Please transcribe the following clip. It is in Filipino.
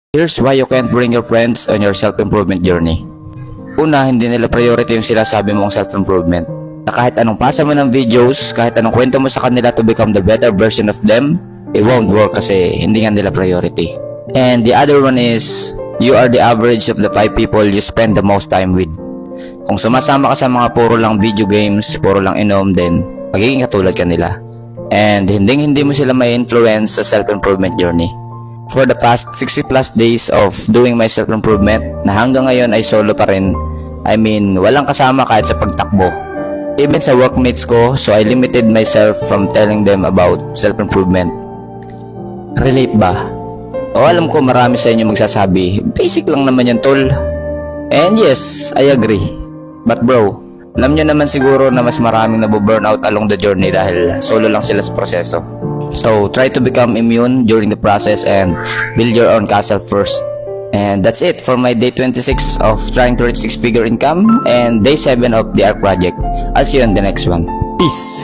Here's why you can't bring your friends on your self-improvement journey. Una, hindi nila priority yung sinasabi mong self-improvement. Na kahit anong pasa mo ng videos, kahit anong kwento mo sa kanila to become the better version of them, it won't work kasi hindi nga nila priority. And the other one is, you are the average of the 5 people you spend the most time with. Kung sumasama ka sa mga puro lang video games, puro lang inom, then magiging katulad ka nila. And hindi mo sila may influence sa self-improvement journey. For the past 60 plus days of doing my self-improvement, na hanggang ngayon ay solo pa rin. I mean, walang kasama kahit sa pagtakbo. Even sa workmates ko, so I limited myself from telling them about self-improvement. Relate ba? O alam ko marami sa inyo magsasabi, basic lang naman yan tol. And yes, I agree. But bro, alam nyo naman siguro na mas maraming nabuburnout along the journey dahil solo lang sila sa proseso. So try to become immune during the process and build your own castle first. And that's it for my day 26 of trying to reach 6-figure income and day 7 of the ARC project. I'll see you on the next one. Peace!